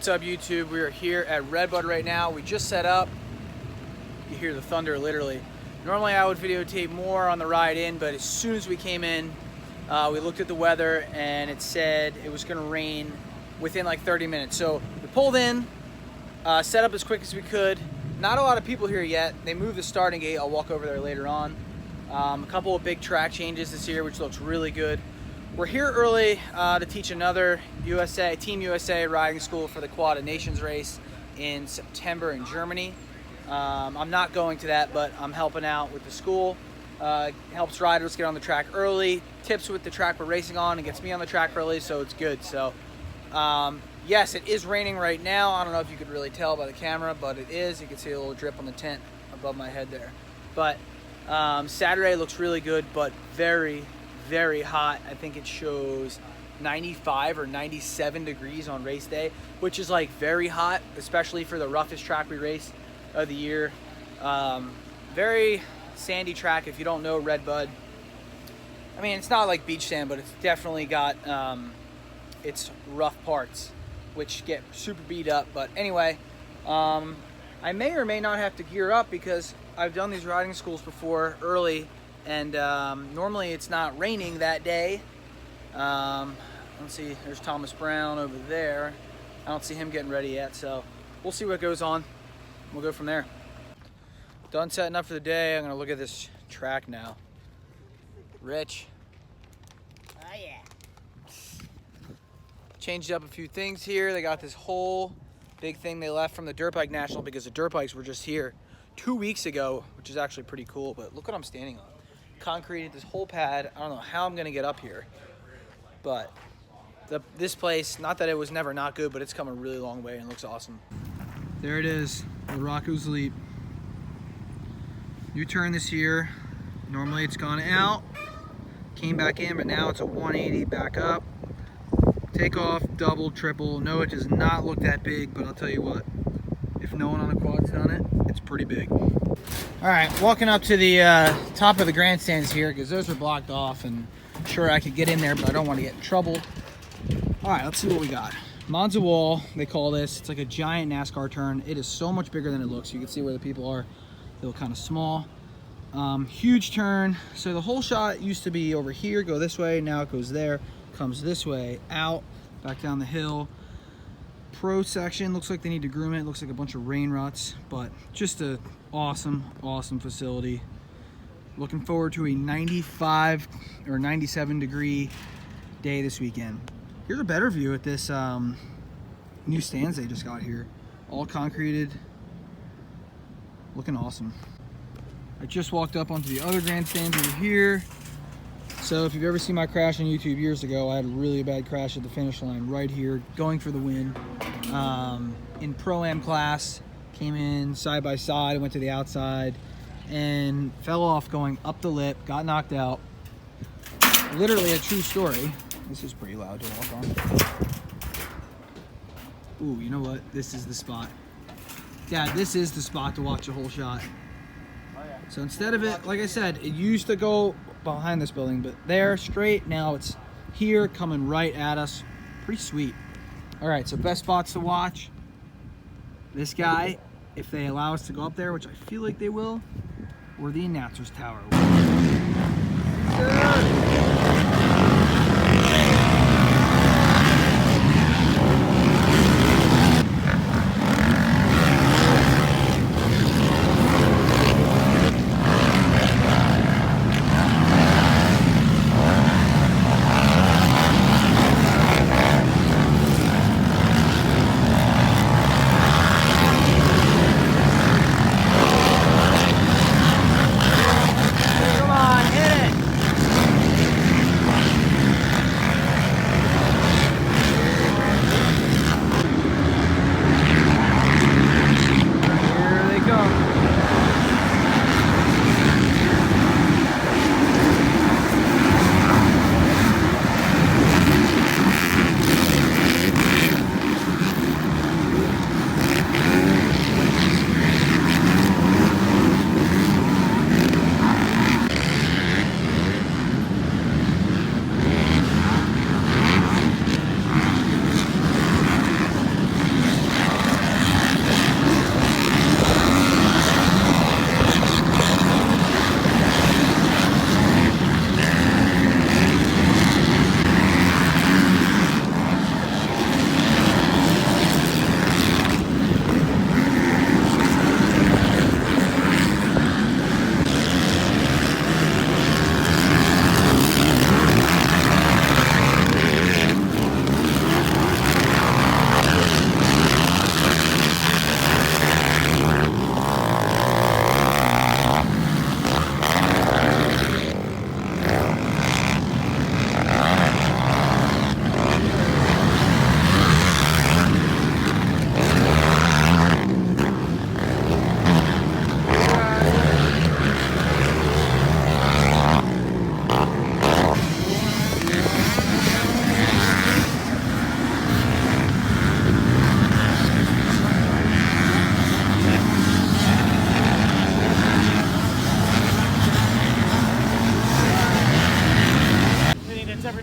What's up, YouTube? We are here at Redbud right now. We just set up. You hear the thunder literally. Normally I would videotape more on the ride in, but as soon as we came in, we looked at the weather and it said it was going to rain within like 30 minutes. So we pulled in, set up as quick as we could. Not a lot of people here yet. They moved the starting gate. I'll walk over there later on. A couple of big track changes this year, which looks really good. We're here early to teach another Team USA riding school for the Quad of Nations race in September in Germany. I'm not going to that, but I'm helping out with the school. Helps riders get on the track early, tips with the track we're racing on, and gets me on the track early, so it's good. So yes, it is raining right now. I don't know if you could really tell by the camera, but it is. You can see a little drip on the tent above my head there. But Saturday looks really good, but very, very hot. I think it shows 95 or 97 degrees on race day, which is like very hot, especially for the roughest track we race of the year. Very sandy track. If you don't know Redbud, I mean, it's not like beach sand, but it's definitely got its rough parts, which get super beat up. But anyway, I may or may not have to gear up because I've done these riding schools before early, and normally it's not raining that day. Let's see, there's Thomas Brown over there. I don't see him getting ready yet, so we'll see what goes on. We'll go from there. Done setting up for the day. I'm gonna look at this track now. Rich. Oh yeah. Changed up a few things here. They got this whole big thing they left from the Dirt Bike National because the dirt bikes were just here 2 weeks ago, which is actually pretty cool. But look what I'm standing on. Concreted this whole pad. I don't know how I'm gonna get up here, but this place, not that it was never not good, but it's come a really long way and looks awesome. There it is, the Rocco's Leap. New turn this year. Normally it's gone out, came back in, but now it's a 180 back up. Takeoff, double, triple. No, it does not look that big, but I'll tell you what, if no one on the quad's done it, it's pretty big. All right, walking up to the top of the grandstands here because those are blocked off, and sure I could get in there, but I don't want to get in trouble. All right, let's see what we got. Monza wall, they call this. It's like a giant NASCAR turn. It is so much bigger than it looks. You can see where the people are. They look kind of small. Huge turn. So the whole shot used to be over here, go this way. Now it goes there, comes this way, out, back down the hill. Pro section, looks like they need to groom it. Looks like a bunch of rain ruts, but just a awesome, awesome facility. Looking forward to a 95 or 97 degree day this weekend. Here's a better view at this new stands they just got here. All concreted, looking awesome. I just walked up onto the other grandstands over here. So if you've ever seen my crash on YouTube years ago, I had a really bad crash at the finish line right here, going for the win. In Pro-Am class, came in side by side, went to the outside, and fell off going up the lip, got knocked out. Literally a true story. This is pretty loud to walk on. Ooh, you know what? This is the spot. Dad, this is the spot to watch the whole shot. So instead of it, like I said, it used to go behind this building, but there, straight, now it's here, coming right at us. Pretty sweet. All right, so best spots to watch. This guy, if they allow us to go up there, which I feel like they will, or the announcer's tower.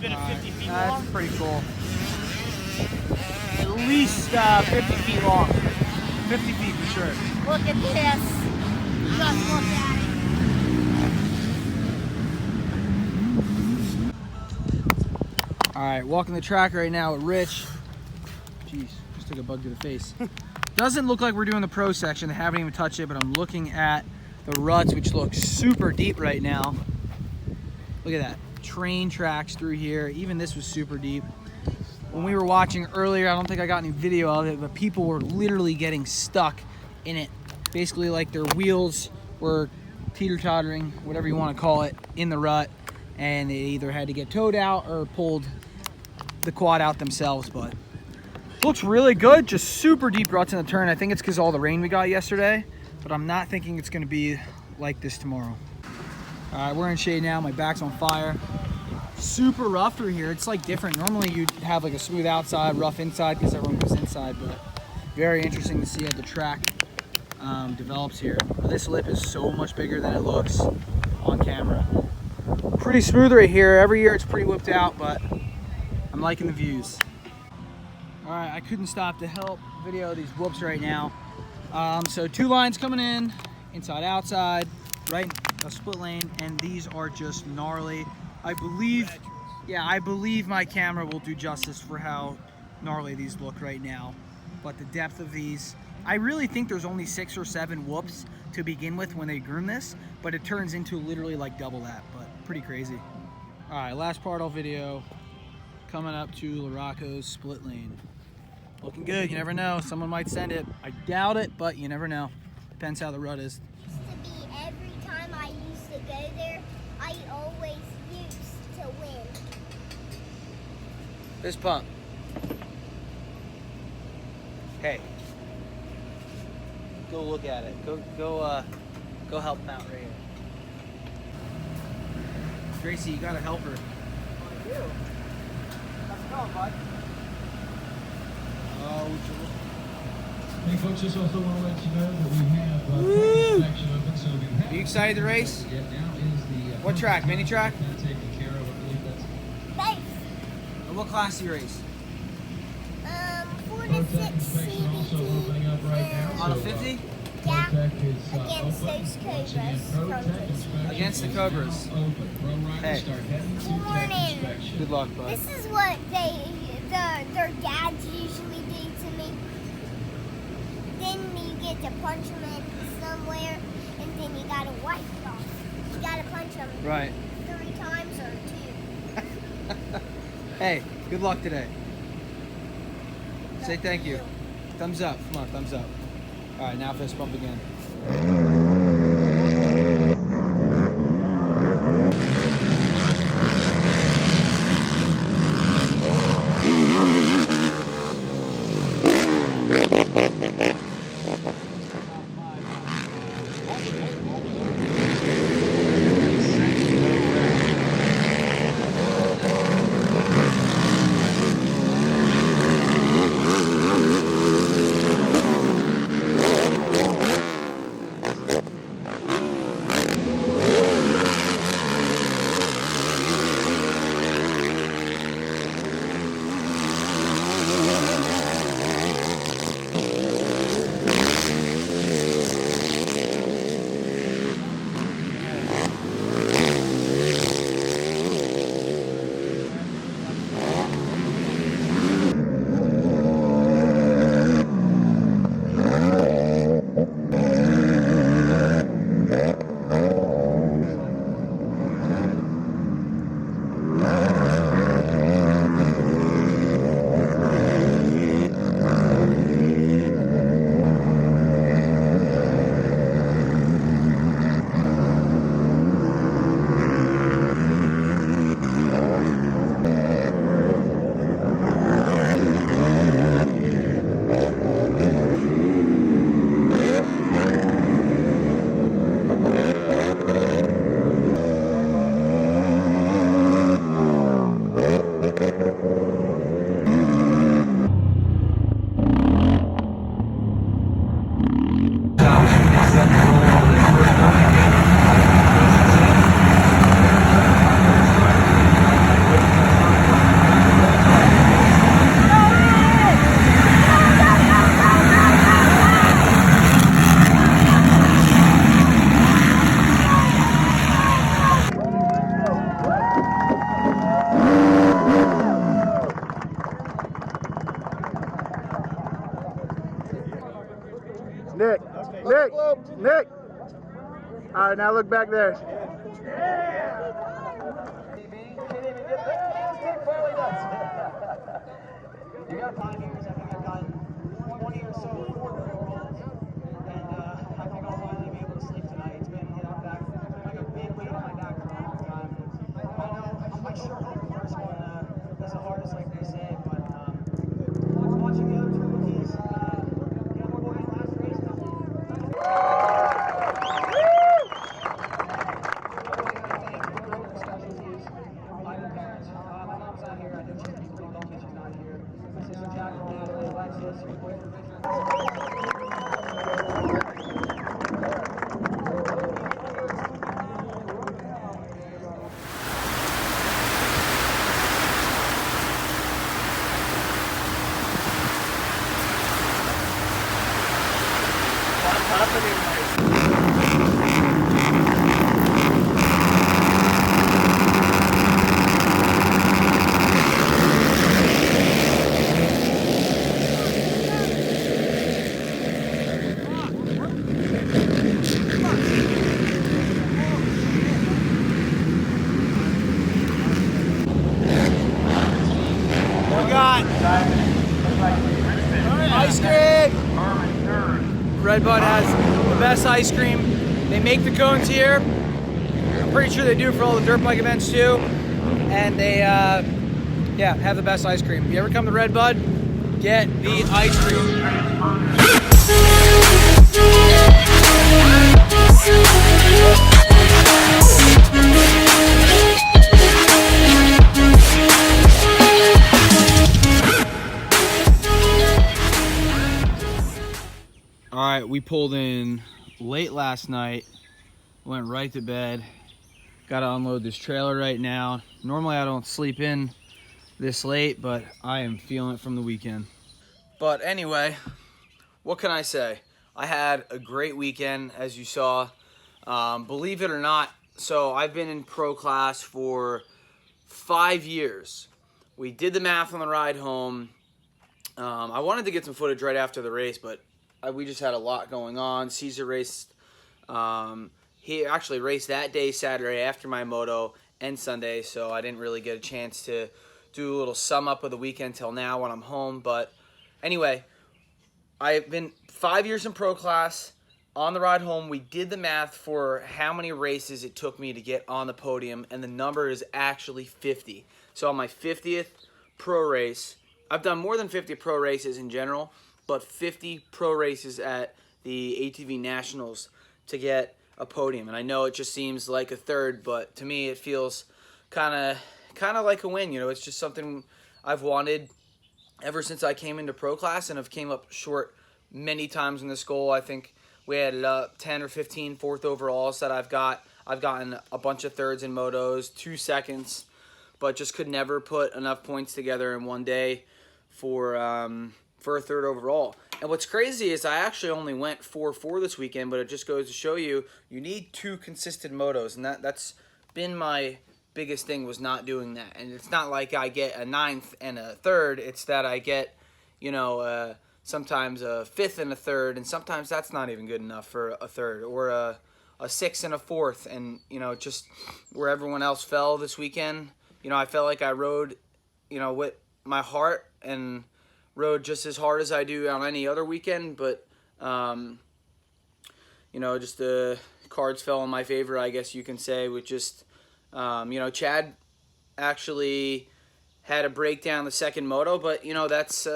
bit of 50 feet That's long? pretty cool. At least 50 feet long. 50 feet for sure. Look at this. Just look at it. All right, walking the track right now with Rich. Jeez, just took a bug to the face. Doesn't look like we're doing the pro section. They haven't even touched it, but I'm looking at the ruts, which look super deep right now. Look at that. Train tracks through here. Even this was super deep. When we were watching earlier, I don't think I got any video of it, but people were literally getting stuck in it. Basically like their wheels were teeter-tottering, whatever you want to call it, in the rut, and they either had to get towed out or pulled the quad out themselves. But looks really good, just super deep ruts in the turn. I think it's because all the rain we got yesterday, but I'm not thinking it's going to be like this tomorrow. All right, we're in shade now. My back's on fire. Super rough through here. It's like different. Normally you'd have like a smooth outside, rough inside because everyone goes inside, but very interesting to see how the track develops here. This lip is so much bigger than it looks on camera. Pretty smooth right here. Every year it's pretty whipped out, but I'm liking the views. All right, I couldn't stop to help video these whoops right now. So 2 lines coming in, inside, outside, right, a split lane, and these are just gnarly. I believe my camera will do justice for how gnarly these look right now. But the depth of these, I really think there's only 6 or 7 whoops to begin with when they groom this, but it turns into literally like double that, but pretty crazy. All right, last part of video, coming up to Larocco's split lane. Looking good, you never know. Someone might send it. I doubt it, but you never know. Depends how the rut is. Used to be every time I used to go there, I always used to win. Fist pump. Hey. Go look at it. Go help him out right here. Tracy, you gotta help her. I do. How's it going, bud? Hey folks, just also want to let you know that we have section open, so if you have. Are you excited to race? Yeah, now is the What track? Mini track? taken care of. I believe that's Thanks. Or what class do you race? 4 to 6 inspection also opening up right now. On a so, 50? Yeah. Protect is Against open. those Once again, Cobras. Protect inspection Against the is Cobras. now Open. Pro riders Hey. start heading to Good tech morning. inspection. Good luck, bud. This is what their dads usually do to me. Then you get to punch them in somewhere, and then you gotta wipe it off. You gotta punch them Right. 3 times or 2. Hey, good luck today. Say thank you. Thumbs up. Come on, thumbs up. All right, now fist bump again. Nick, Nick. All right, now look back there. You got 5 years, I think I've gotten 20 or so quarter overalls, and I think I'll finally be able to sleep tonight. It's been, I'm back, like a big weight on my back for a long time. I know, I sure hope the first one is the hardest, like they say, but watching the other two rookies get more than last race, my parents, my mom's not here. I think she's pretty lonely. She's not here. My sister Jacqueline, Natalie, Alexis, your boyfriend Richard. Ice cream! Redbud has the best ice cream. They make the cones here. I'm pretty sure they do for all the dirt bike events too. And they, yeah, have the best ice cream. If you ever come to Redbud, get the ice cream. All right, we pulled in late last night, went right to bed. Got to unload this trailer right now. Normally I don't sleep in this late, but I am feeling it from the weekend. But anyway, what can I say? I had a great weekend, as you saw. Believe it or not, so I've been in pro class for 5 years. We did the math on the ride home. I wanted to get some footage right after the race, but we just had a lot going on. Caesar raced, he actually raced that day, Saturday, after my moto and Sunday, so I didn't really get a chance to do a little sum up of the weekend till now when I'm home. But anyway, I've been 5 years in pro class. On the ride home, we did the math for how many races it took me to get on the podium, and the number is actually 50. So on my 50th pro race, I've done more than 50 pro races in general, but 50 pro races at the ATV Nationals to get a podium. And I know it just seems like a third, but to me it feels kind of like a win. You know, it's just something I've wanted ever since I came into pro class, and I've came up short many times in this goal. I think we had 10 or 15 fourth overalls that I've gotten a bunch of thirds in motos, 2 seconds, but just could never put enough points together in one day for a third overall. And what's crazy is I actually only went 4-4 this weekend, but it just goes to show you need 2 consistent motos, and that's been my biggest thing, was not doing that. And it's not like I get a 9th and a 3rd, it's that I get, you know, sometimes a 5th and a 3rd, and sometimes that's not even good enough for a 3rd, or a 6th and a 4th. And, you know, just where everyone else fell this weekend, you know, I felt like I rode, you know, with my heart, and rode just as hard as I do on any other weekend. But, you know, just the cards fell in my favor, I guess you can say, with just, you know, Chad actually had a breakdown the second moto, but, you know, that's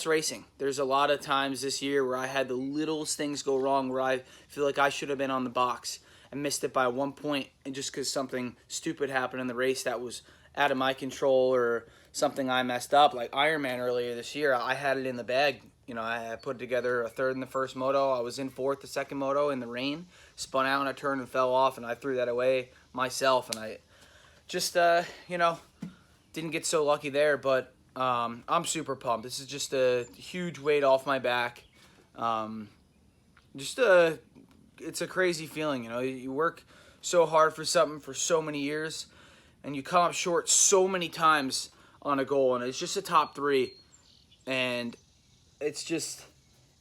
racing. There's a lot of times this year where I had the littlest things go wrong, where I feel like I should have been on the box and missed it by 1 point, and just because something stupid happened in the race that was out of my control, or something I messed up. Like Ironman earlier this year, I had it in the bag. You know, I put together a 3rd in the first moto. I was in 4th the second moto in the rain, spun out on a turn and fell off, and I threw that away myself. And I just, you know, didn't get so lucky there. But I'm super pumped. This is just a huge weight off my back. It's a crazy feeling, you know. You work so hard for something for so many years, and you come up short so many times on a goal, and it's just a top 3, and it's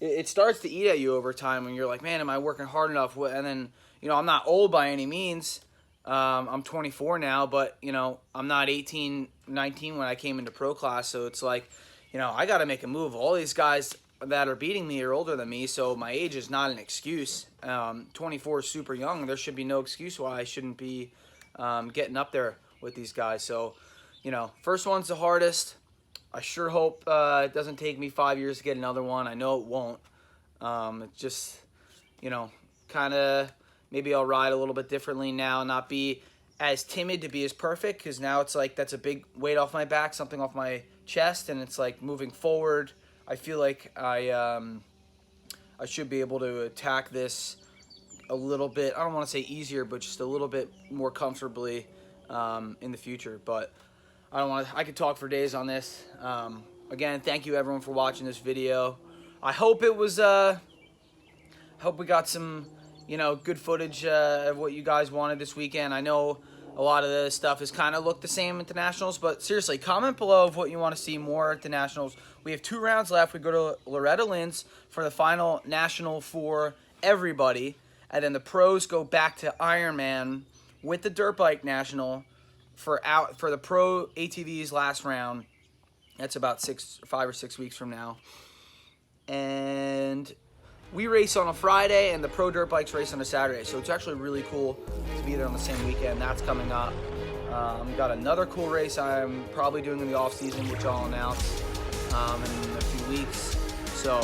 it starts to eat at you over time when you're like, man, am I working hard enough? And then, you know, I'm not old by any means. I'm 24 now, but, you know, I'm not 18, 19 when I came into pro class. So it's like, you know, I got to make a move. All these guys that are beating me are older than me, so my age is not an excuse. 24 is super young. There should be no excuse why I shouldn't be getting up there with these guys. So, you know, first one's the hardest. I sure hope it doesn't take me 5 years to get another one. I know it won't. It's just, you know, kind of maybe I'll ride a little bit differently now, not be as timid to be as perfect, because now it's like that's a big weight off my back, something off my chest, and it's like moving forward. I feel like I should be able to attack this a little bit. I don't want to say easier, but just a little bit more comfortably in the future. But I don't want to. I could talk for days on this. Again, thank you everyone for watching this video. I hope it was. I hope we got some, you know, good footage of what you guys wanted this weekend. I know a lot of the stuff has kind of looked the same at the Nationals, but seriously, comment below of what you want to see more at the Nationals. We have 2 rounds left. We go to Loretta Lynn's for the final National for everybody, and then the pros go back to Ironman with the Dirt Bike National for the pro ATV's last round. That's about 5 or 6 weeks from now. And we race on a Friday, and the pro dirt bikes race on a Saturday. So it's actually really cool to be there on the same weekend. That's coming up. We got another cool race I'm probably doing in the off season, which I'll announce in a few weeks. So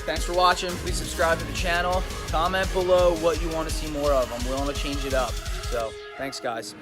thanks for watching. Please subscribe to the channel. Comment below what you want to see more of. I'm willing to change it up. So thanks, guys.